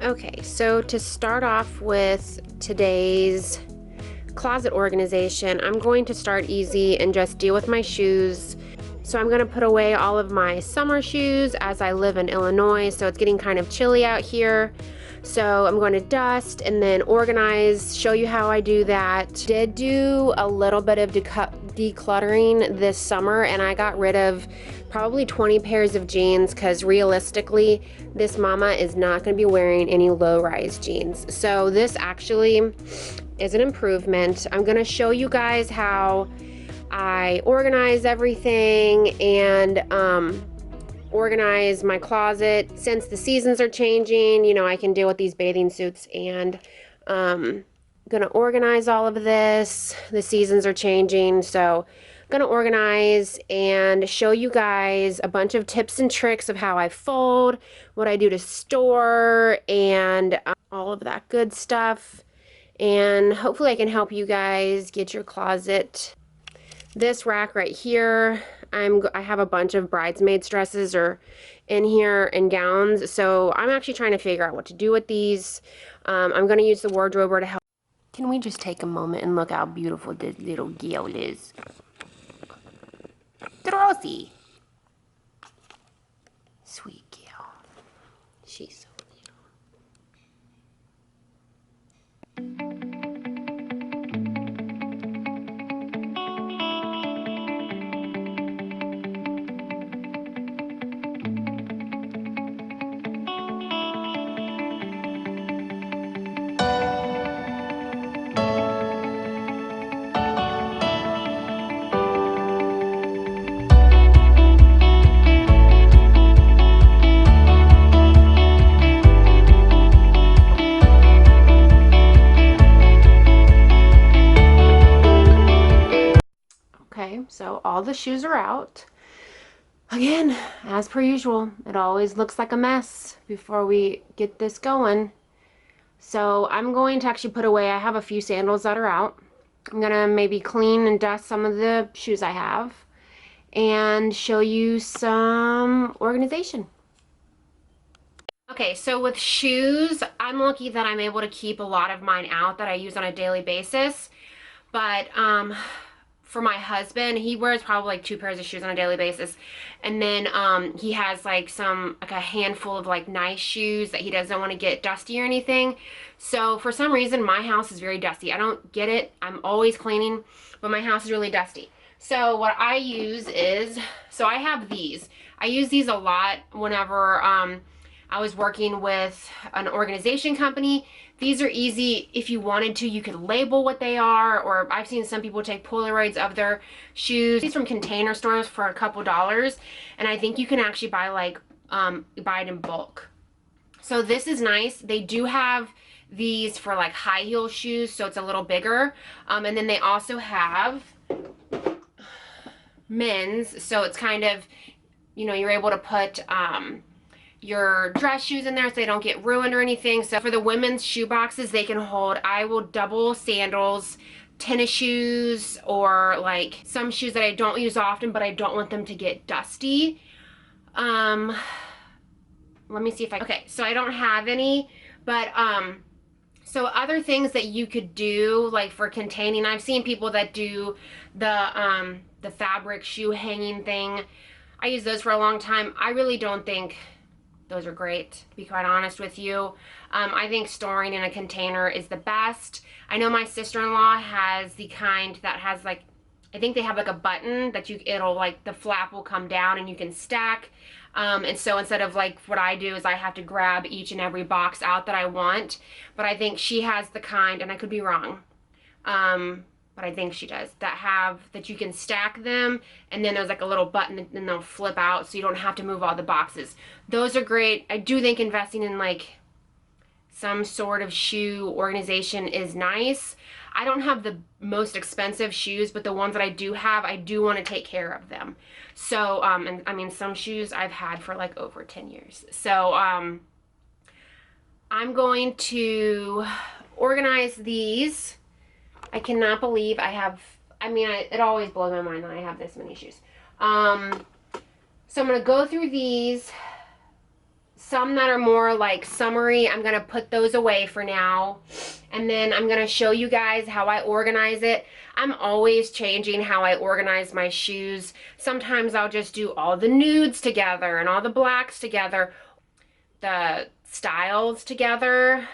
Okay, so to start off with today's closet organization, I'm going to start easy and just deal with my shoes. So I'm going to put away all of my summer shoes as I live in Illinois, so it's getting kind of chilly out here. So I'm going to dust and then organize, show you how I do that. Did do a little bit of decluttering this summer, and I got rid of probably 20 pairs of jeans because realistically this mama is not going to be wearing any low-rise jeans. So this actually is an improvement. I'm going to show you guys how I organize everything and organize my closet. Since the seasons are changing, you know, I can deal with these bathing suits, and gonna organize all of this. The seasons are changing, so gonna organize and show you guys a bunch of tips and tricks of how I fold, what I do to store, and all of that good stuff. And hopefully I can help you guys get your closet. This rack right here, I have a bunch of bridesmaids dresses or in here and gowns, so I'm actually trying to figure out what to do with these. I'm going to use the wardrober to help. Can we just take a moment and look how beautiful this little girl is? Dorothy. Sweet girl. She's so Okay, so all the shoes are out. Again, as per usual, it always looks like a mess before we get this going. So I'm going to actually put away, I have a few sandals that are out. I'm gonna maybe clean and dust some of the shoes I have and show you some organization. Okay, so with shoes, I'm lucky that I'm able to keep a lot of mine out that I use on a daily basis. But for my husband, he wears probably like 2 pairs of shoes on a daily basis, and then he has like a handful of like nice shoes that he doesn't want to get dusty or anything. So for some reason my house is very dusty. I don't get it. I'm always cleaning, but my house is really dusty. So what I use is, so I have these. I use these a lot whenever I was working with an organization company. These are easy. If you wanted to, you could label what they are, or I've seen some people take Polaroids of their shoes. These from Container Stores for a couple dollars, and I think you can actually buy like buy it in bulk. So this is nice. They do have these for like high heel shoes, so it's a little bigger, and then they also have men's, so it's kind of, you know, you're able to put your dress shoes in there so they don't get ruined or anything. So for the women's shoe boxes, they can hold, I will double sandals, tennis shoes, or like some shoes that I don't use often but I don't want them to get dusty. Let me see if okay, so I don't have any, but so other things that you could do like for containing, I've seen people that do the fabric shoe hanging thing. I use those for a long time. I really don't think those are great, to be quite honest with you. I think storing in a container is the best. I know my sister-in-law has the kind that has like, I think they have like a button that it'll like, the flap will come down and you can stack. And so instead of like, what I do is I have to grab each and every box out that I want. But I think she has the kind, and I could be wrong, but I think she does, that you can stack them, and then there's like a little button and they'll flip out so you don't have to move all the boxes. Those are great. I do think investing in like some sort of shoe organization is nice. I don't have the most expensive shoes, but the ones that I do have, I do want to take care of them. So, and I mean, some shoes I've had for like over 10 years. So, I'm going to organize these. I cannot believe I have, I mean, it always blows my mind that I have this many shoes. So I'm going to go through these some that are more like summery, I'm gonna put those away for now. And then I'm gonna show you guys how I organize it. I'm always changing how I organize my shoes. Sometimes I'll just do all the nudes together and all the blacks together, the styles together.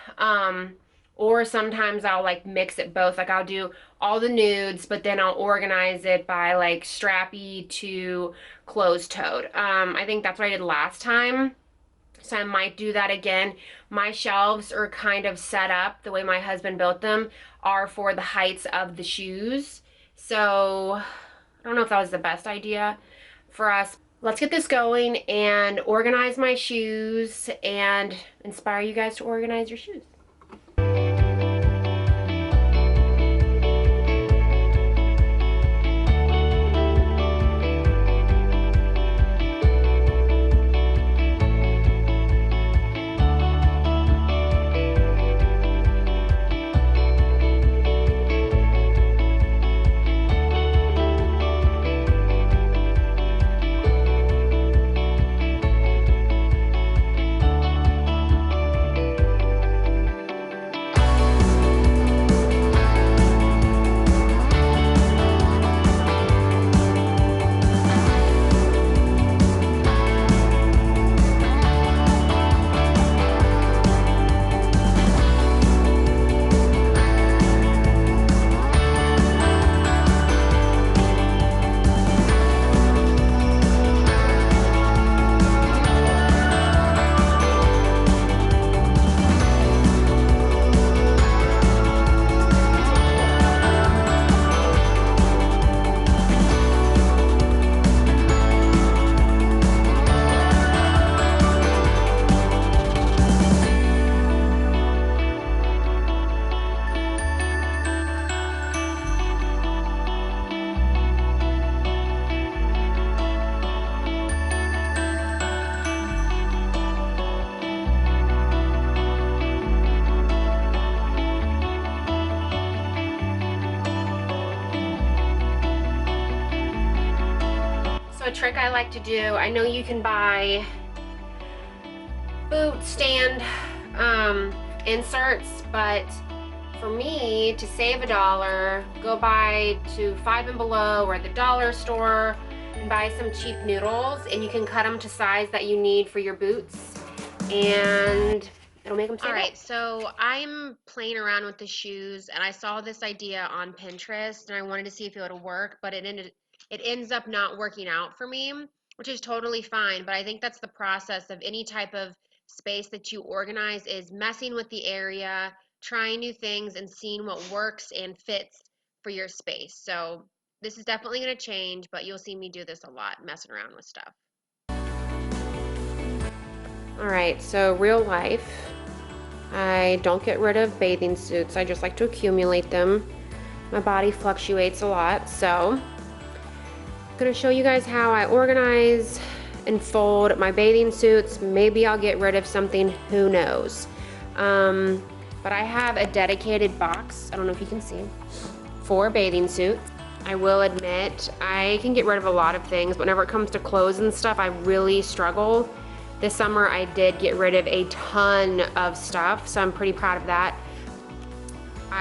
Or sometimes I'll like mix it both. Like I'll do all the nudes, but then I'll organize it by like strappy to closed-toed. I think that's what I did last time. So I might do that again. My shelves are kind of set up, the way my husband built them, are for the heights of the shoes. So I don't know if that was the best idea for us. Let's get this going and organize my shoes and inspire you guys to organize your shoes. So a trick I like to do, I know you can buy boot stand inserts, but for me, to save $1, go buy to Five and Below or the dollar store and buy some cheap noodles, and you can cut them to size that you need for your boots, and it'll make them stand up. All right, so I'm playing around with the shoes, and I saw this idea on Pinterest, and I wanted to see if it would work, but it ends up not working out for me, which is totally fine. But I think that's the process of any type of space that you organize, is messing with the area, trying new things, and seeing what works and fits for your space. So this is definitely going to change, but you'll see me do this a lot, messing around with stuff. All right, so real life, I don't get rid of bathing suits. I just like to accumulate them. My body fluctuates a lot, so I'm gonna show you guys how I organize and fold my bathing suits. Maybe I'll get rid of something, who knows. But I have a dedicated box, I don't know if you can see, for bathing suits. I will admit, I can get rid of a lot of things, but whenever it comes to clothes and stuff, I really struggle. This summer I did get rid of a ton of stuff, so I'm pretty proud of that.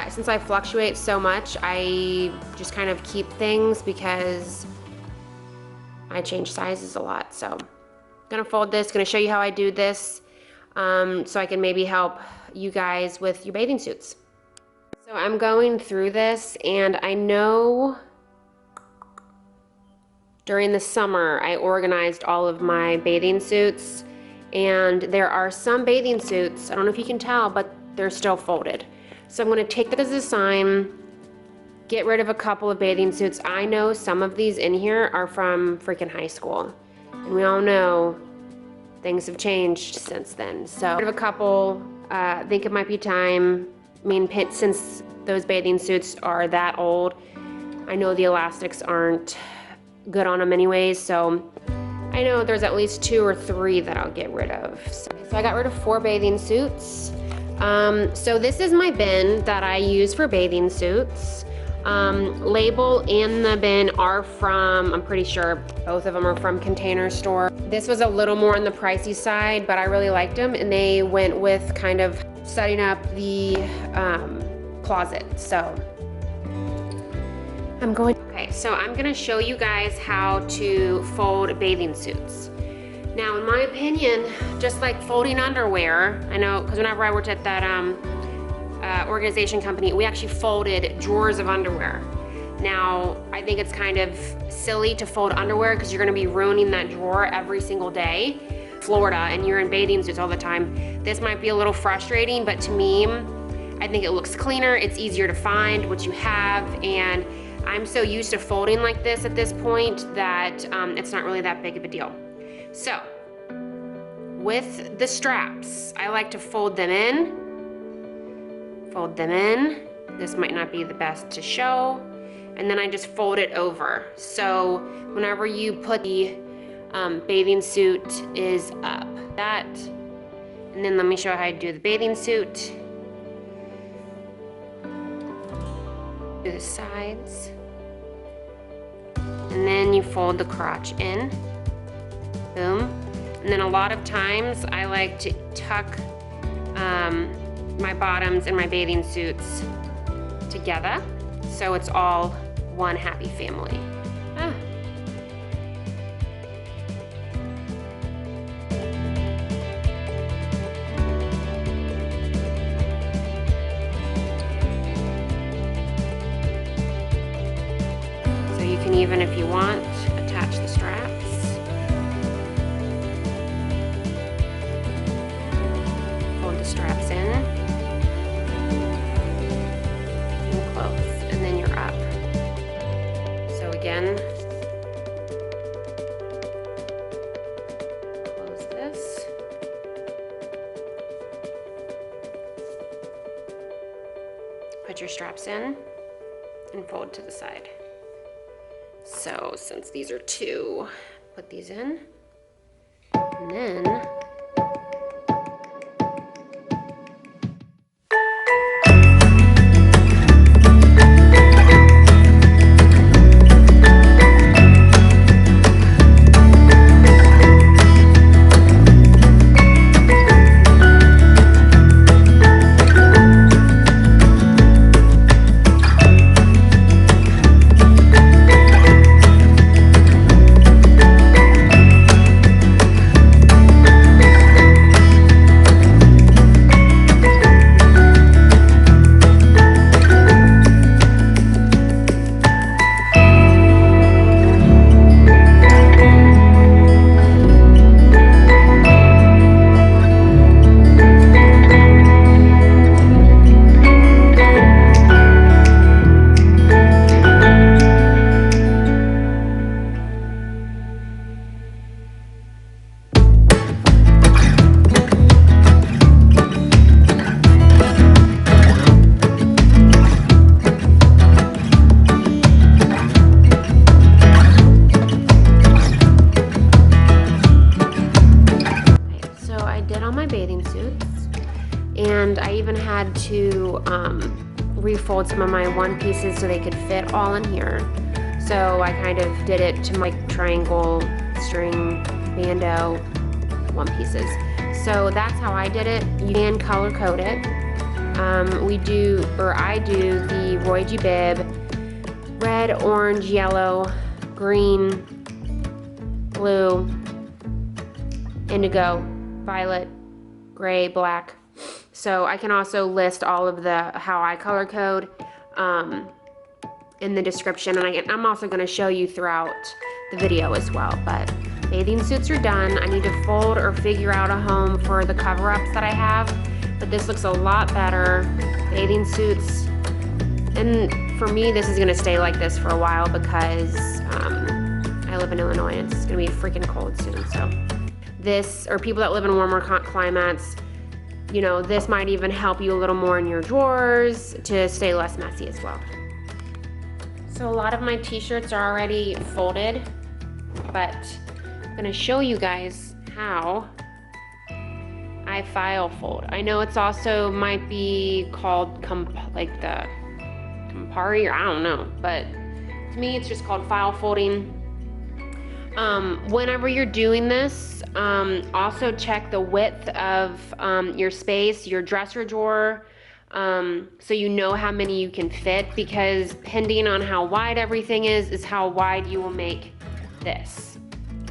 Since I fluctuate so much, I just kind of keep things because I change sizes a lot. So I'm gonna fold this, gonna show you how I do this, so I can maybe help you guys with your bathing suits. So I'm going through this, and I know during the summer I organized all of my bathing suits, and there are some bathing suits, I don't know if you can tell, but they're still folded. So I'm gonna take that as a sign, get rid of a couple of bathing suits. I know some of these in here are from freaking high school, and we all know things have changed since then. So rid of a couple, I think it might be time. I mean, since those bathing suits are that old, I know the elastics aren't good on them anyways, so I know there's at least 2 or 3 that I'll get rid of. So I got rid of 4 bathing suits. So this is my bin that I use for bathing suits. Label and the bin are from, I'm pretty sure both of them are from Container Store. This was a little more on the pricey side, but I really liked them, and they went with kind of setting up the closet. So I'm gonna show you guys how to fold bathing suits. Now, in my opinion, just like folding underwear, I know, because whenever I worked at that organization company, we actually folded drawers of underwear. Now, I think it's kind of silly to fold underwear because you're gonna be ruining that drawer every single day. Florida, and you're in bathing suits all the time. This might be a little frustrating, but to me, I think it looks cleaner, it's easier to find what you have, and I'm so used to folding like this at this point that it's not really that big of a deal. So, with the straps, I like to fold them in. This might not be the best to show. And then I just fold it over. So whenever you put the bathing suit is up, that. And then let me show how I do the bathing suit. Do the sides. And then you fold the crotch in. Boom. And then a lot of times I like to tuck my bottoms and my bathing suits together so it's all one happy family. So you can even, if you want, attach the straps. Fold the straps in and close, and then you're up. So again, close this. Put your straps in and fold to the side. So since these are two, put these in, and then and I even had to refold some of my one pieces so they could fit all in here. So I kind of did it to my triangle string bandeau one pieces. So that's how I did it. You can color code it. I do the Roy G. Biv red, orange, yellow, green, blue, indigo, violet, gray, black. So I can also list all of how I color code in the description, and I'm also going to show you throughout the video as well. But bathing suits are done. I need to fold or figure out a home for the cover-ups that I have, but this looks a lot better. Bathing suits, and for me this is going to stay like this for a while because I live in Illinois and it's going to be freaking cold soon. So this, or people that live in warmer climates, you know, this might even help you a little more in your drawers to stay less messy as well. So a lot of my t-shirts are already folded, but I'm gonna show you guys how I file fold. I know it's also might be called like the Campari, or I don't know, but to me it's just called file folding. Whenever you're doing this, also check the width of your space, your dresser drawer, so you know how many you can fit, because depending on how wide everything is how wide you will make this,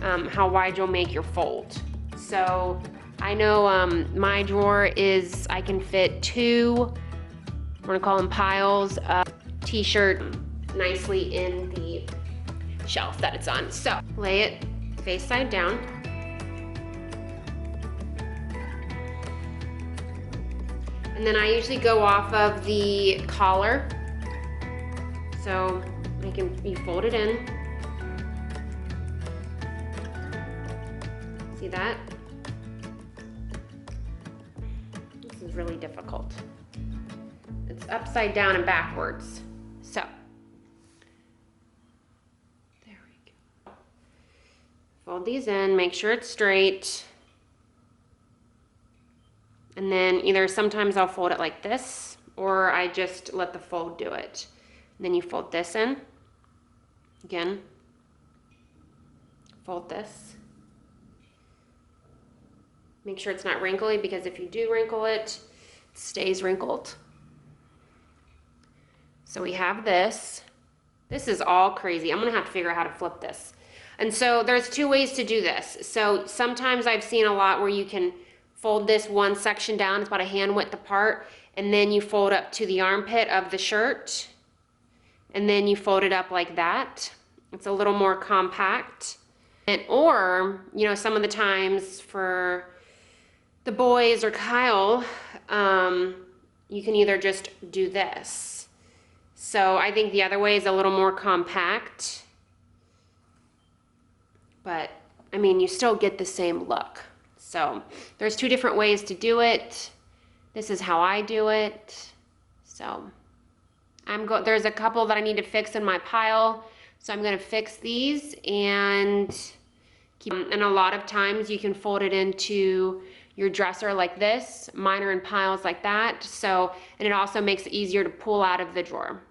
how wide you'll make your fold. So I know my drawer is, I can fit 2, we're gonna call them piles of t-shirt nicely in the shelf that it's on. So lay it face side down. And then I usually go off of the collar. So you fold it in. See that? This is really difficult. It's upside down and backwards. So fold these in, make sure it's straight. And then either sometimes I'll fold it like this, or I just let the fold do it. And then you fold this in. Again, fold this. Make sure it's not wrinkly, because if you do wrinkle it, it stays wrinkled. So we have this. This is all crazy. I'm gonna have to figure out how to flip this. And so there's 2 ways to do this. So sometimes I've seen a lot where you can fold this one section down, it's about a hand width apart, and then you fold up to the armpit of the shirt, and then you fold it up like that. It's a little more compact. Or, you know, some of the times for the boys or Kyle, you can either just do this. So I think the other way is a little more compact. But I mean, you still get the same look. So there's 2 different ways to do it. This is how I do it. So there's a couple that I need to fix in my pile. So I'm gonna fix these and and a lot of times you can fold it into your dresser like this. Mine are in piles like that. So, and it also makes it easier to pull out of the drawer.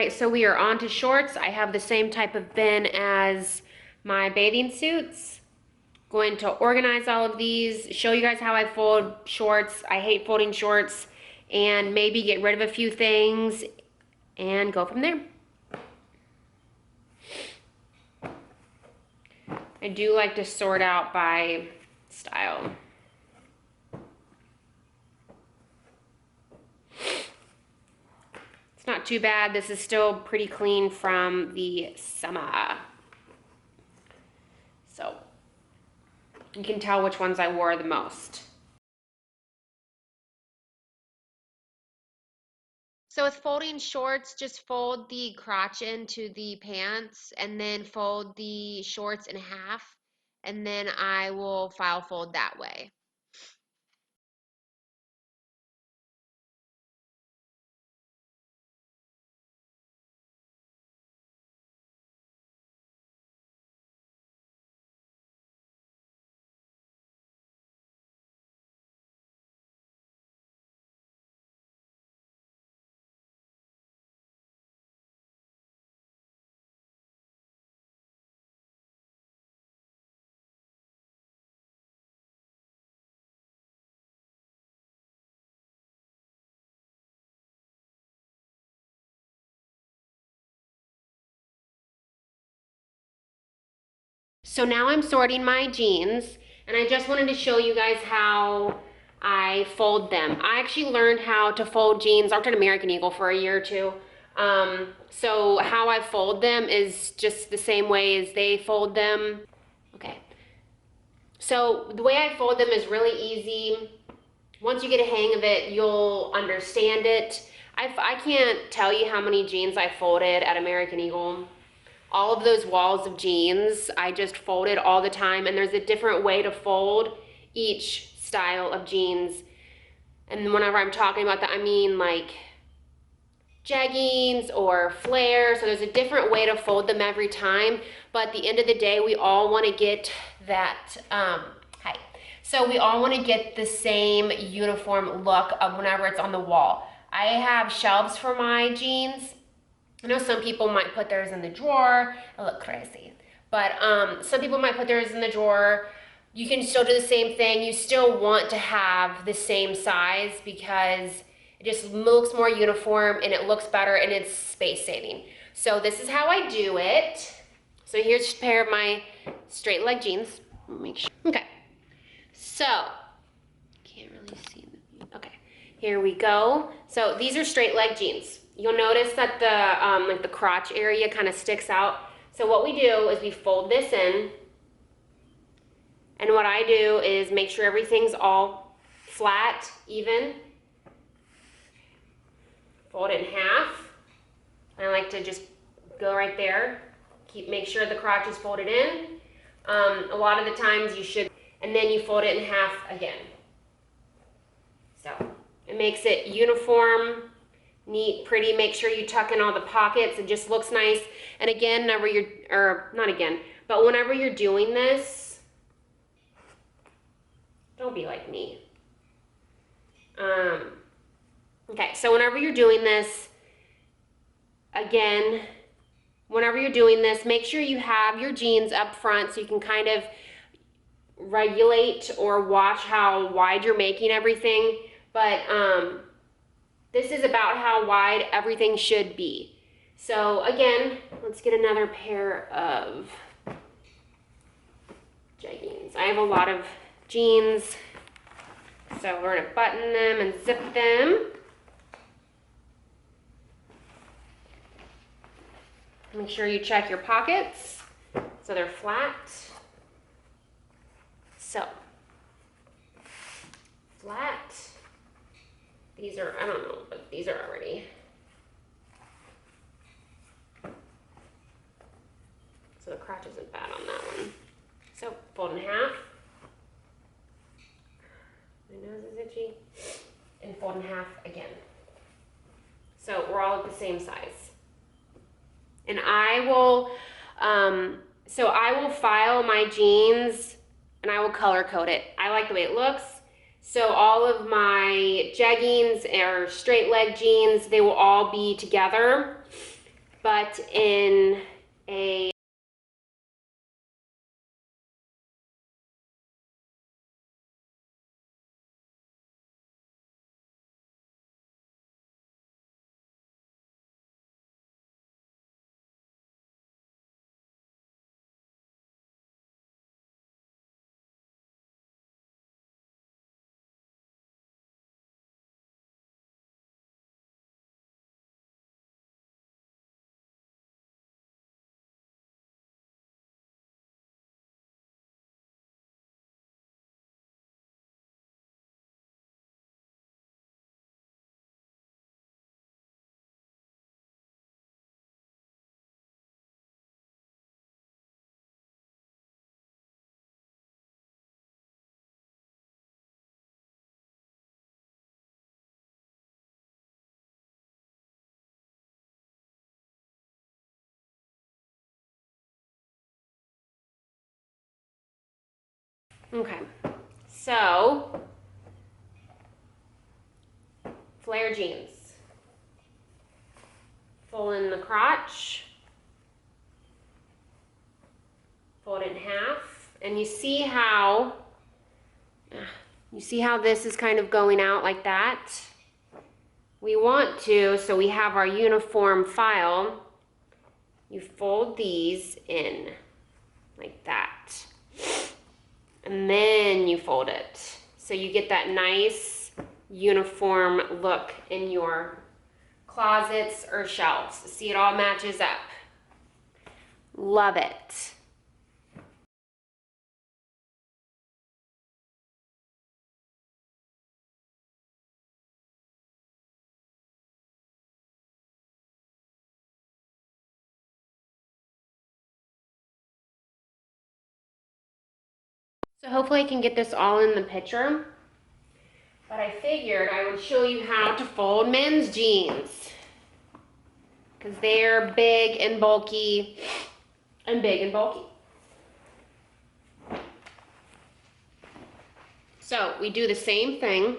right, so we are on to shorts. I have the same type of bin as my bathing suits. Going to organize all of these, show you guys how I fold shorts. I hate folding shorts, and maybe get rid of a few things and go from there. I do like to sort out by style. It's not not too bad. This is still pretty clean from the summer. So you can tell which ones I wore the most. So with folding shorts, just fold the crotch into the pants and then fold the shorts in half, and then I will file fold that way. So now I'm sorting my jeans, and I just wanted to show you guys how I fold them. I actually learned how to fold jeans. I worked at American Eagle for a year or two. So how I fold them is just the same way as they fold them. Okay. So the way I fold them is really easy. Once you get a hang of it, you'll understand it. I can't tell you how many jeans I folded at American Eagle. All of those walls of jeans, I just folded all the time, and there's a different way to fold each style of jeans. And whenever I'm talking about that, I mean like jeggings or flares. So there's a different way to fold them every time. But at the end of the day, we all want to get that, So we all want to get the same uniform look of whenever it's on the wall. I have shelves for my jeans. I know some people might put theirs in the drawer. I look crazy. But some people might put theirs in the drawer. You can still do the same thing. You still want to have the same size because it just looks more uniform and it looks better and it's space saving. So this is how I do it. So here's a pair of my straight leg jeans. Make sure. Okay. So, can't really see them. Okay, here we go. So these are straight leg jeans. You'll notice that the like the crotch area kind of sticks out. So what we do is we fold this in, and what I do is make sure everything's all flat, even. Fold it in half. I like to just go right there. Make sure the crotch is folded in. A lot of the times you should, and then you fold it in half again. So it makes it uniform, neat, pretty. Make sure you tuck in all the pockets. It just looks nice. And again, whenever you're, or not again, but whenever you're doing this, don't be like me. Okay, so whenever you're doing this, again, whenever you're doing this, make sure you have your jeans up front so you can kind of regulate or watch how wide you're making everything. But this is about how wide everything should be. So again, let's get another pair of jeggings. I have a lot of jeans, so we're gonna button them and zip them. Make sure you check your pockets so they're flat. So, flat. These are, I don't know, but these are already. So the crotch isn't bad on that one. So, fold in half. My nose is itchy. And fold in half again. So we're all at the same size. And I will, so I will file my jeans and I will color code it. I like the way it looks. So all of my jeggings or straight leg jeans, they will all be together, but in a Okay, so flare jeans. Fold in the crotch, fold it in half, and you see how this is kind of going out like that? We want to, so we have our uniform file, you fold these in like that. And then you fold it. So you get that nice uniform look in your closets or shelves. See, it all matches up. Love it. So hopefully I can get this all in the picture, but I figured I would show you how to fold men's jeans because they're big and bulky and big and bulky. So we do the same thing.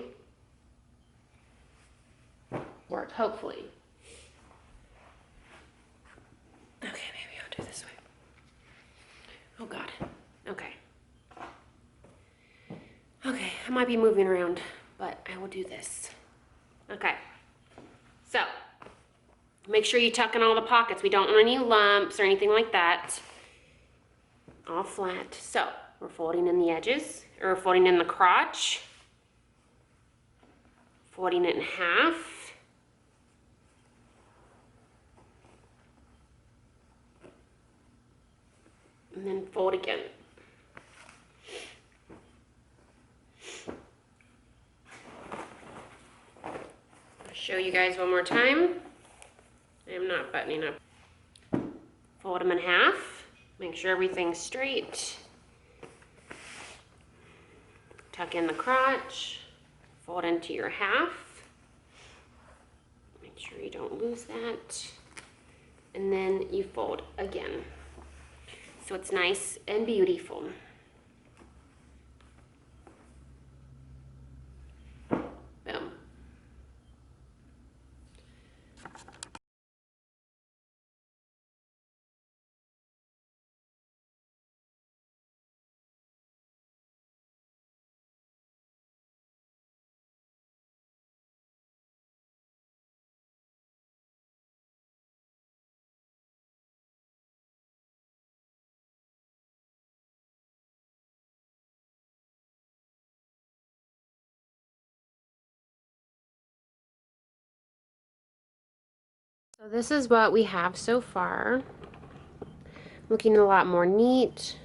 Work, hopefully. Okay, maybe I'll do this way. Oh God, okay. Okay, I might be moving around, but I will do this. Okay, so make sure you tuck in all the pockets. We don't want any lumps or anything like that. All flat. So we're folding in the edges, or folding in the crotch, folding it in half, and then fold again. Show you guys one more time. I am not buttoning up. Fold them in half. Make sure everything's straight. Tuck in the crotch. Fold into your half. Make sure you don't lose that. And then you fold again. So it's nice and beautiful. Boom. So this is what we have so far. Looking a lot more neat.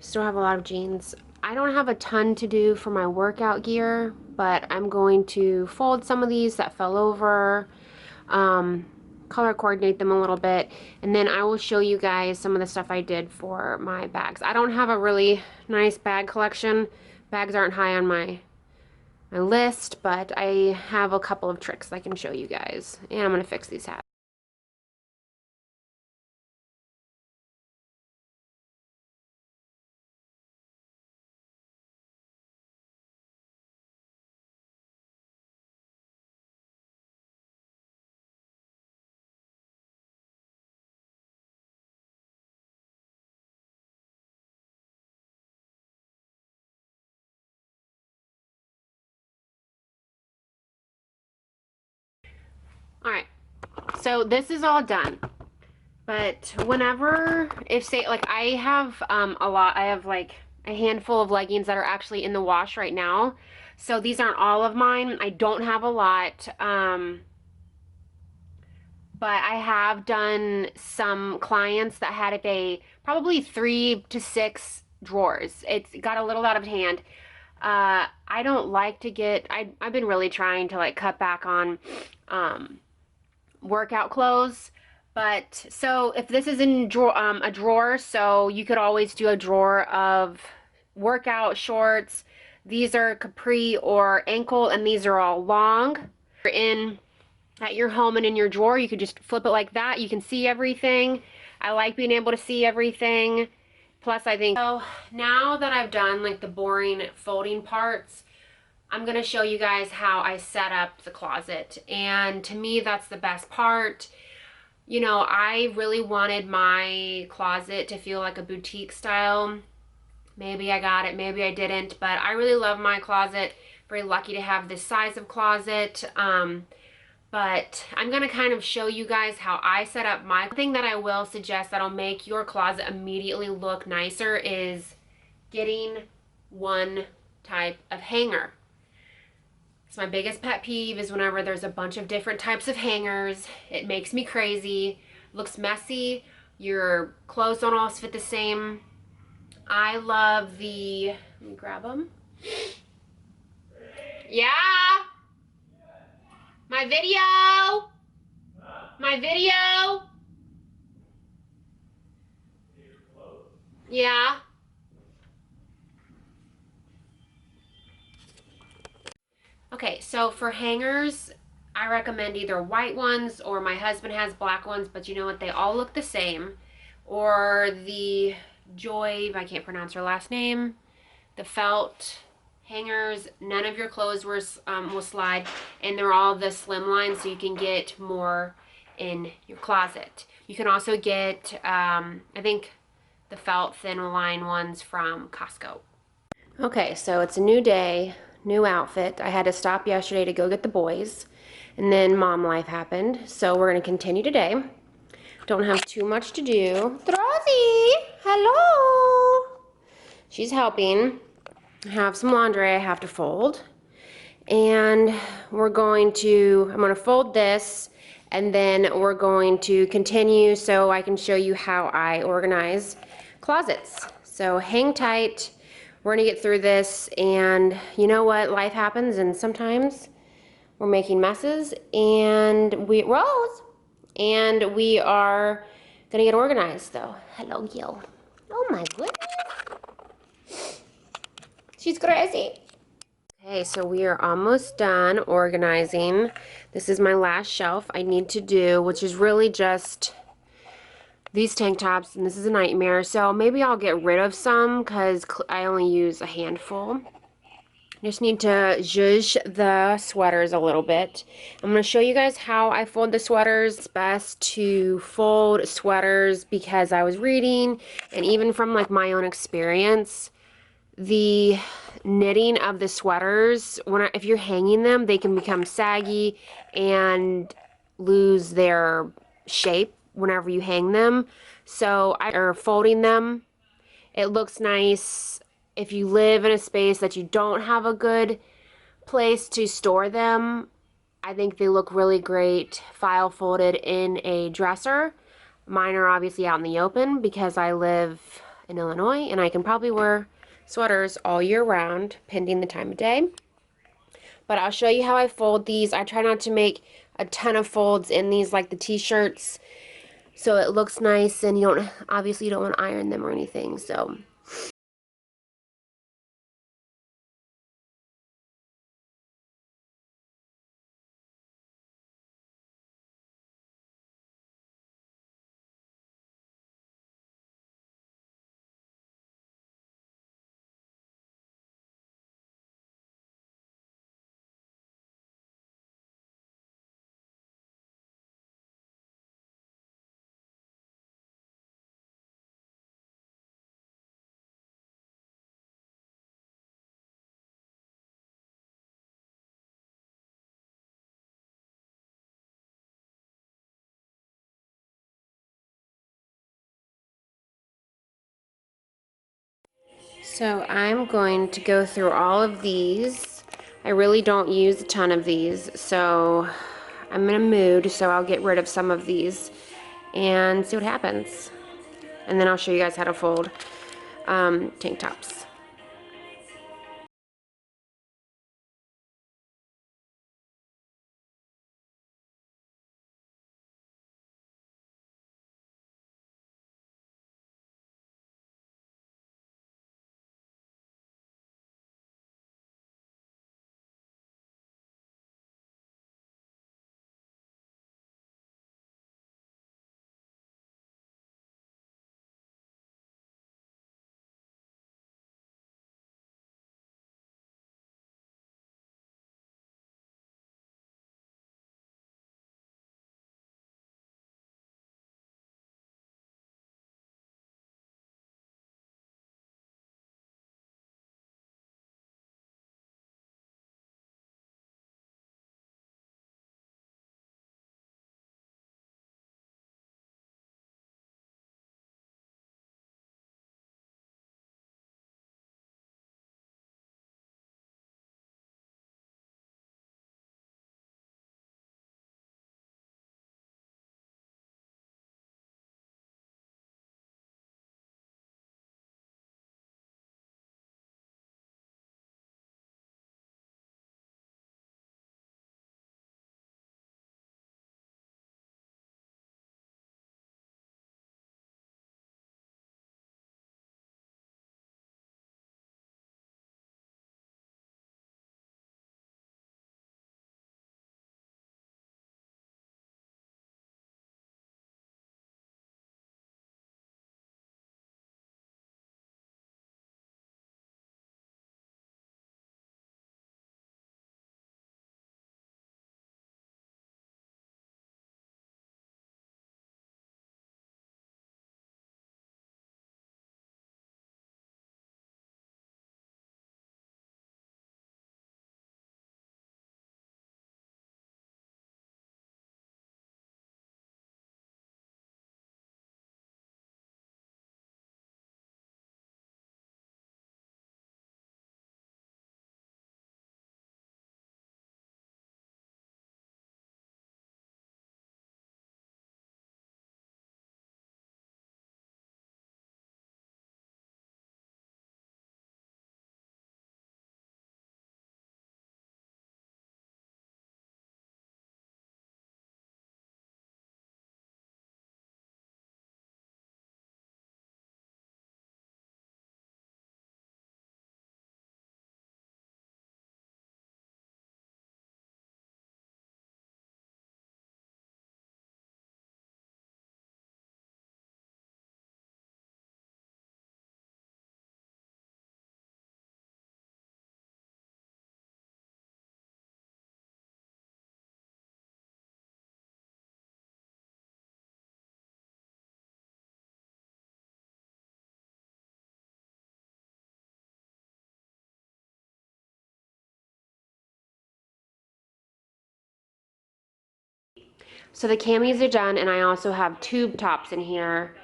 Still have a lot of jeans. I don't have a ton to do for my workout gear, but I'm going to fold some of these that fell over, color coordinate them a little bit, and then I will show you guys some of the stuff I did for my bags. I don't have a really nice bag collection. Bags aren't high on my list, but I have a couple of tricks I can show you guys, and I'm going to fix these hats. Alright, so this is all done. But whenever, if say, like I have I have like a handful of leggings that are actually in the wash right now. So these aren't all of mine. I don't have a lot. But I have done some clients that had probably 3 to 6 drawers. It's got a little out of hand. I don't like to get, I've been really trying to like cut back on workout clothes. But so if this is in a drawer, so you could always do a drawer of workout shorts. These are capri or ankle, and these are all long. In at your home and in your drawer, you could just flip it like that. You can see everything. I like being able to see everything. Plus, I think, so now that I've done like the boring folding parts, I'm going to show you guys how I set up the closet. And to me, that's the best part. You know, I really wanted my closet to feel like a boutique style. Maybe I got it, maybe I didn't, but I really love my closet. Very lucky to have this size of closet. But I'm going to kind of show you guys how I set up my thing. That I will suggest that'll make your closet immediately look nicer is getting one type of hanger. It's my biggest pet peeve is whenever there's a bunch of different types of hangers. It makes me crazy. It looks messy. Your clothes don't all fit the same. I love the, let me grab them. Yeah. My video. My video. Yeah. Okay, so for hangers, I recommend either white ones or my husband has black ones, but you know what? They all look the same. Or the Joy, I can't pronounce her last name, the felt hangers. None of your clothes will slide, and they're all the slim line, so you can get more in your closet. You can also get, I think, the felt thin line ones from Costco. Okay, so it's a new day, new outfit. I had to stop yesterday to go get the boys, and then mom life happened, so we're going to continue today. Don't have too much to do. Rosie, hello. She's helping. I have some laundry I have to fold, and I'm going to fold this, and then we're going to continue so I can show you how I organize closets. So hang tight. We're gonna get through this, and you know what? Life happens, and sometimes we're making messes, and we are gonna get organized though. Hello, Gil. Oh my goodness. She's crazy. Okay, so we are almost done organizing. This is my last shelf I need to do, which is really just these tank tops, and this is a nightmare. So maybe I'll get rid of some because I only use a handful. Just need to zhuzh the sweaters a little bit. I'm going to show you guys how I fold the sweaters. It's best to fold sweaters because I was reading, and even from like my own experience, the knitting of the sweaters, if you're hanging them, they can become saggy and lose their shape whenever you hang them. So or folding them, it looks nice. If you live in a space that you don't have a good place to store them, I think they look really great file folded in a dresser. Mine are obviously out in the open because I live in Illinois, and I can probably wear sweaters all year round, pending the time of day. But I'll show you how I fold these. I try not to make a ton of folds in these like the t-shirts, so it looks nice, and obviously you don't want to iron them or anything. So I'm going to go through all of these. I really don't use a ton of these, so I'm in a mood, so I'll get rid of some of these and see what happens. And then I'll show you guys how to fold tank tops. So the camis are done, and I also have tube tops in here.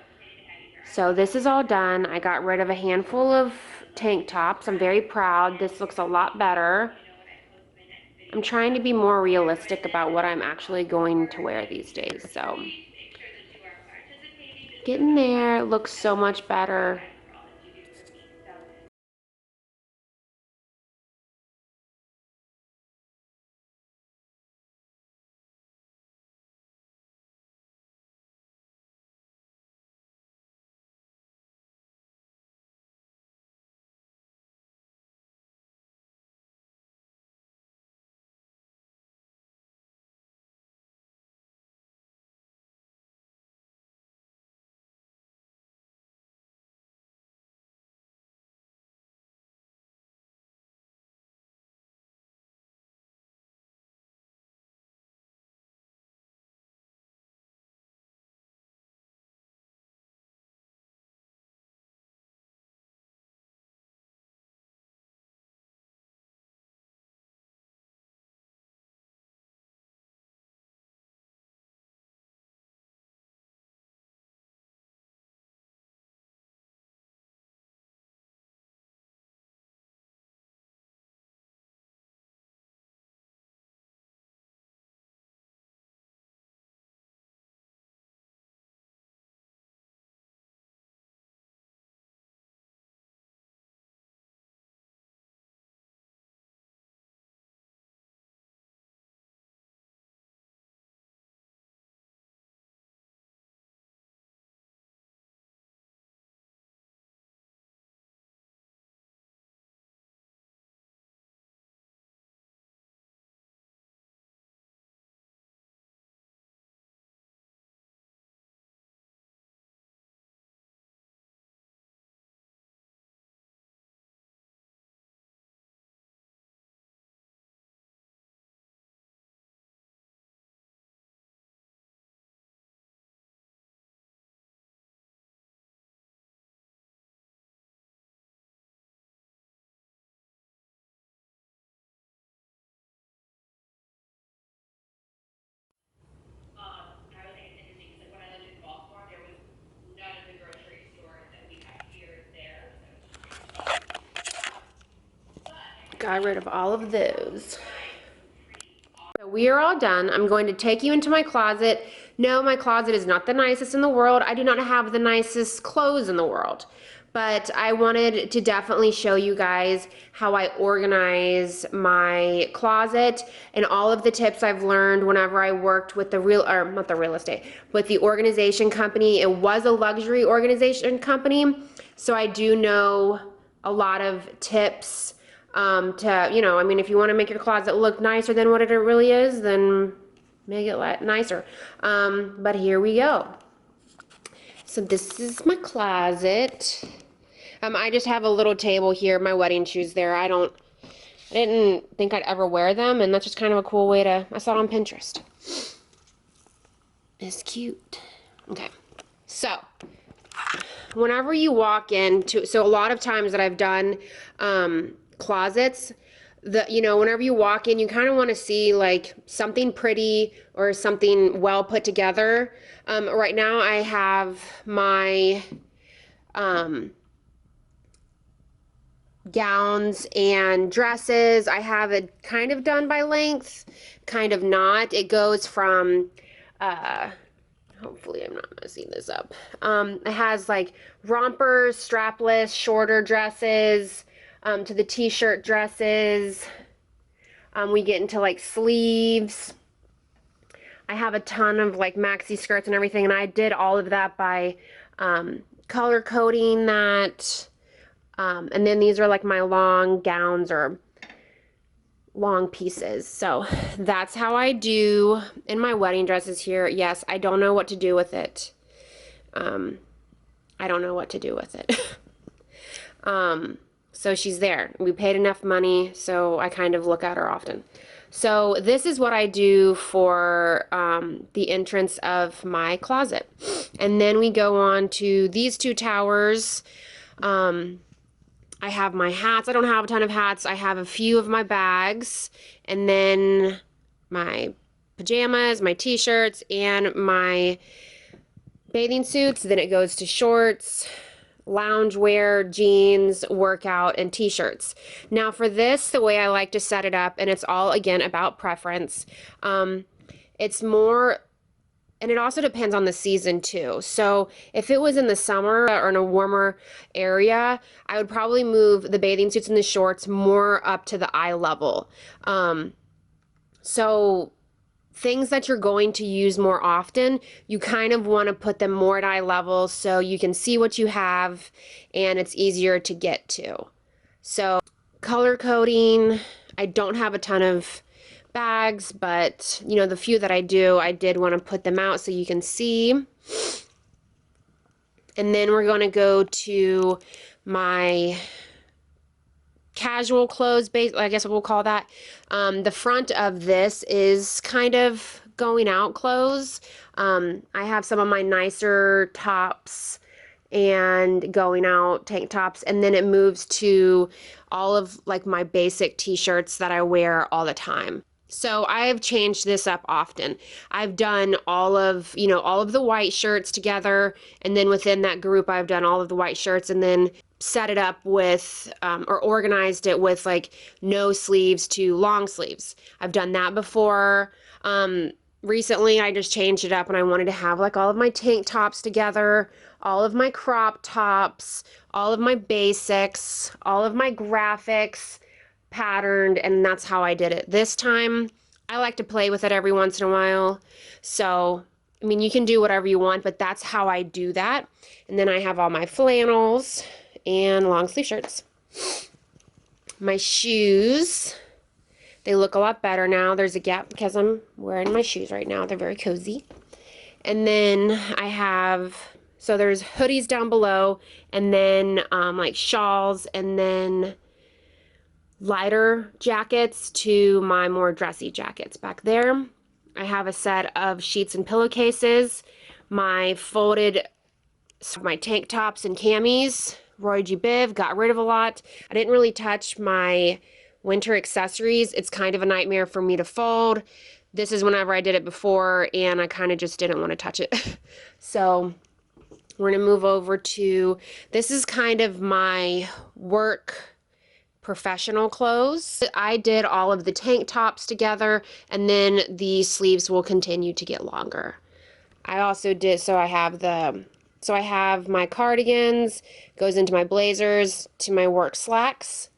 So this is all done. I got rid of a handful of tank tops. I'm very proud. This looks a lot better. I'm trying to be more realistic about what I'm actually going to wear these days. So getting there, looks so much better. Got rid of all of those. So we are all done. I'm going to take you into my closet. No, my closet is not the nicest in the world. I do not have the nicest clothes in the world. But I wanted to definitely show you guys how I organize my closet and all of the tips I've learned whenever I worked with not the real estate, with the organization company. It was a luxury organization company, so I do know a lot of tips I mean, if you want to make your closet look nicer than what it really is, then make it nicer. But here we go. So this is my closet. I just have a little table here, my wedding shoes there. I didn't think I'd ever wear them, and that's just kind of a cool way I saw it on Pinterest. It's cute. Okay, so whenever you walk into, so a lot of times that I've done closets, whenever you walk in, you kind of want to see like something pretty or something well put together. Right now I have my gowns and dresses. I have it kind of done by length, kind of not. It goes from hopefully I'm not messing this up. It has like rompers, strapless, shorter dresses, to the t-shirt dresses. We get into like sleeves. I have a ton of like maxi skirts and everything, and I did all of that by color coding that. And then these are like my long gowns or long pieces. So that's how I do in my wedding dresses here. Yes, I don't know what to do with it. I don't know what to do with it. So she's there. We paid enough money, so I kind of look at her often. So this is what I do for the entrance of my closet. And then we go on to these two towers. I have my hats. I don't have a ton of hats. I have a few of my bags, and then my pajamas, my t-shirts, and my bathing suits. Then it goes to shorts, loungewear, jeans, workout, and t-shirts. Now for this, the way I like to set it up, and it's all again about preference, it's more, and it also depends on the season too. So if it was in the summer or in a warmer area, I would probably move the bathing suits and the shorts more up to the eye level. So things that you're going to use more often, you kind of want to put them more at eye level so you can see what you have and it's easier to get to. So color coding, I don't have a ton of bags, but you know, the few that I do, I did want to put them out so you can see. And then we're going to go to my casual clothes base, I guess we'll call that. The front of this is kind of going out clothes. I have some of my nicer tops and going out tank tops, and then it moves to all of like my basic t-shirts that I wear all the time. So I have changed this up often. I've done all of, you know, all of the white shirts together, and then within that group I've done all of the white shirts and then set it up with or organized it with like no sleeves to long sleeves. I've done that before. Recently I just changed it up and I wanted to have like all of my tank tops together, all of my crop tops, all of my basics, all of my graphics patterned, and that's how I did it this time. I like to play with it every once in a while. So, I mean, you can do whatever you want, but that's how I do that. And then I have all my flannels and long sleeve shirts. My shoes, they look a lot better now. There's a gap because I'm wearing my shoes right now. They're very cozy. And then I have, so there's hoodies down below, and then like shawls, and then lighter jackets to my more dressy jackets back there. I have a set of sheets and pillowcases, my folded, my tank tops and camis. Roy G. Biv, got rid of a lot. I didn't really touch my winter accessories. It's kind of a nightmare for me to fold. This is whenever I did it before, and I kind of just didn't want to touch it. So we're going to move over to, this is kind of my work professional clothes. I did all of the tank tops together, and then the sleeves will continue to get longer. I also did, so I have my cardigans, goes into my blazers, to my work slacks.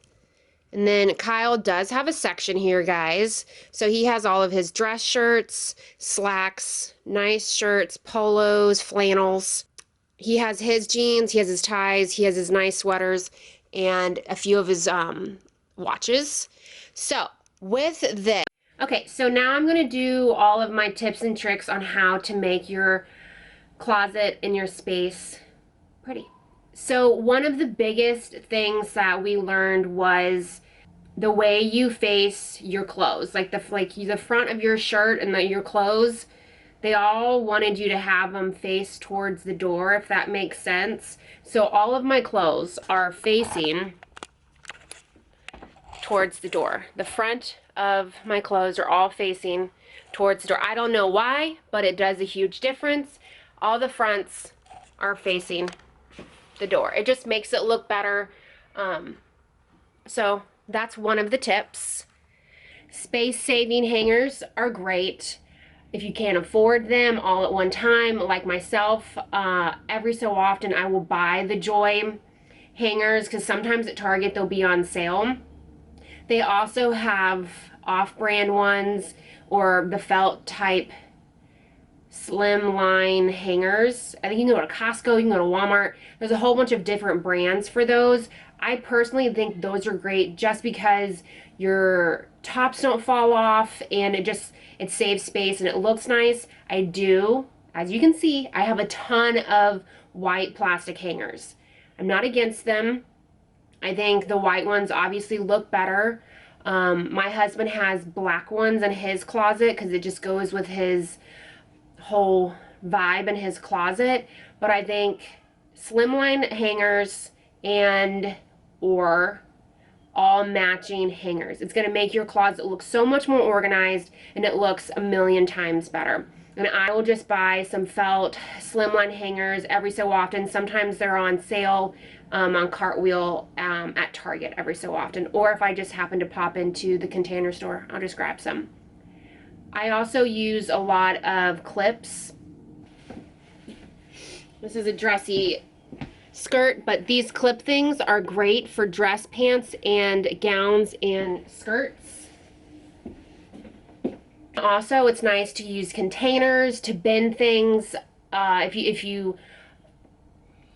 And then Kyle does have a section here, guys. So he has all of his dress shirts, slacks, nice shirts, polos, flannels. He has his jeans, he has his ties, he has his nice sweaters, and a few of his watches. So with this, okay, so now I'm going to do all of my tips and tricks on how to make your closet and your space pretty. So one of the biggest things that we learned was the way you face your clothes, like the front of your shirt and your clothes. They all wanted you to have them face towards the door, if that makes sense. So all of my clothes are facing towards the door. The front of my clothes are all facing towards the door. I don't know why, but it does a huge difference. All the fronts are facing the door. It just makes it look better. So that's one of the tips. Space-saving hangers are great. If you can't afford them all at one time, like myself, every so often I will buy the Joy hangers because sometimes at Target they'll be on sale. They also have off-brand ones or the felt type slim line hangers. I think you can go to Costco, you can go to Walmart. There's a whole bunch of different brands for those. I personally think those are great just because your tops don't fall off and it saves space and it looks nice. I do, as you can see, I have a ton of white plastic hangers. I'm not against them. I think the white ones obviously look better. My husband has black ones in his closet because it just goes with his whole vibe in his closet. But I think slimline hangers and or all matching hangers. It's going to make your closet look so much more organized, and it looks a million times better. And I will just buy some felt slimline hangers every so often. Sometimes they're on sale on Cartwheel at Target every so often. Or if I just happen to pop into the Container Store, I'll just grab some. I also use a lot of clips. This is a dressy skirt, but these clip things are great for dress pants and gowns and skirts. Also, it's nice to use containers to bin things. If you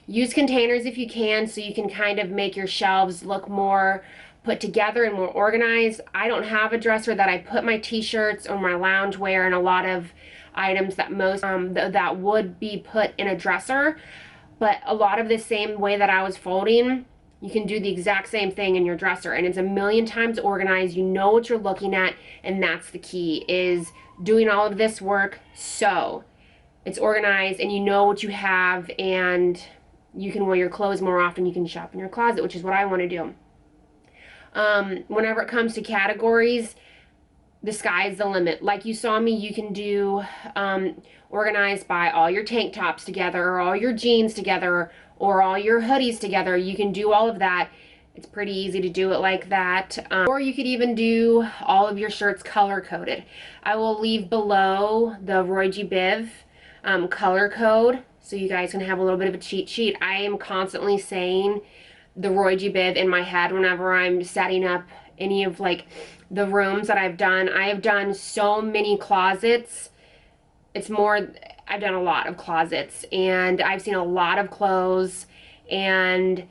use containers if you can, so you can kind of make your shelves look more put together and more organized. I don't have a dresser that I put my t-shirts or my loungewear and a lot of items that most that would be put in a dresser. But a lot of the same way that I was folding, you can do the exact same thing in your dresser, and it's a million times organized. You know what you're looking at, and that's the key, is doing all of this work so it's organized and you know what you have, and you can wear your clothes more often. You can shop in your closet, which is what I want to do. Whenever it comes to categories, the sky's the limit. Like you saw me, you can do organized by all your tank tops together, or all your jeans together, or all your hoodies together. You can do all of that. It's pretty easy to do it like that. Or you could even do all of your shirts color coded. I will leave below the Roy G. Biv color code, so you guys can have a little bit of a cheat sheet. I am constantly saying the Roy G. Biv in my head whenever I'm setting up any of like the rooms that I've done. I have done so many closets. It's more, I've done a lot of closets, and I've seen a lot of clothes, and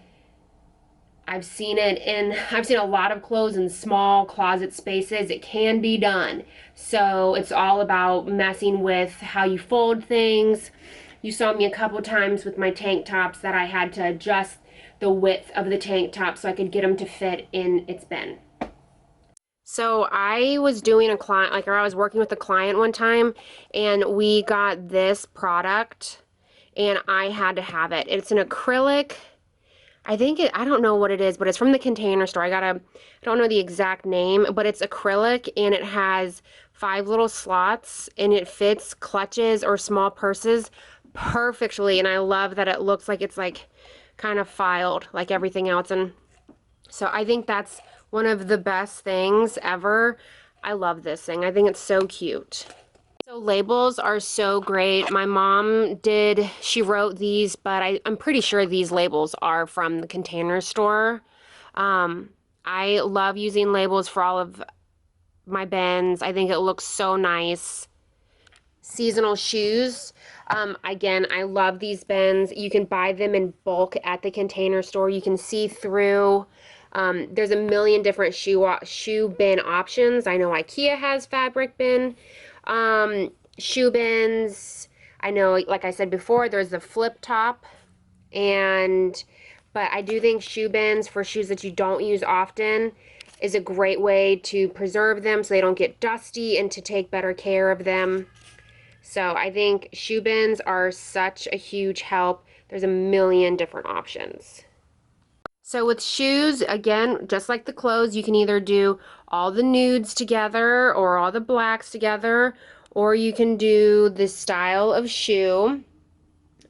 I've seen a lot of clothes in small closet spaces. It can be done. So it's all about messing with how you fold things. You saw me a couple times with my tank tops that I had to adjust the width of the tank top so I could get them to fit in its bin. So I was doing a client, like, or I was working with a client one time, and we got this product, and I had to have it. It's an acrylic. I don't know what it is, but it's from the Container Store. I don't know the exact name, but it's acrylic, and it has 5 little slots, and it fits clutches or small purses perfectly. And I love that it looks like it's like kind of filed like everything else. And so I think that's one of the best things ever. I love this thing. I think it's so cute. So labels are so great. My mom she wrote these, but I'm pretty sure these labels are from the Container Store. I love using labels for all of my bins. I think it looks so nice. Seasonal shoes. Again, I love these bins. You can buy them in bulk at the Container Store. You can see through. There's a million different shoe bin options. I know IKEA has fabric bin. Shoe bins. I know, like I said before, there's the flip top, but I do think shoe bins for shoes that you don't use often is a great way to preserve them so they don't get dusty, and to take better care of them. So I think shoe bins are such a huge help. There's a million different options. So with shoes, again, just like the clothes, you can either do all the nudes together or all the blacks together, or you can do the style of shoe.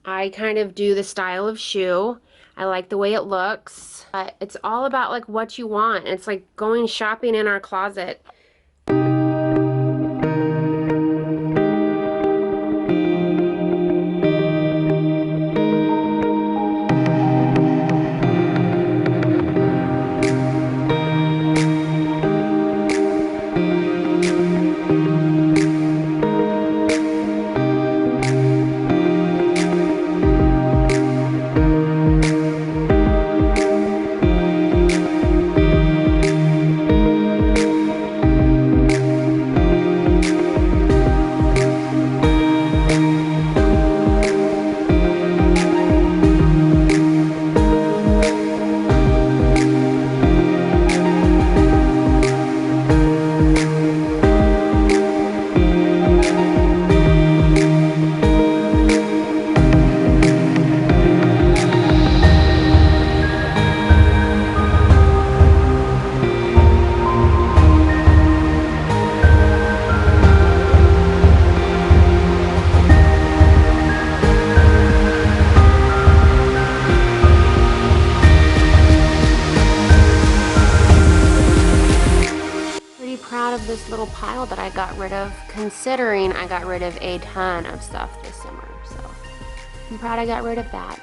I kind of do the style of shoe. I like the way it looks. It's all about like what you want. It's like going shopping in our closet. pile that I got rid of, considering I got rid of a ton of stuff this summer. So I'm proud I got rid of that.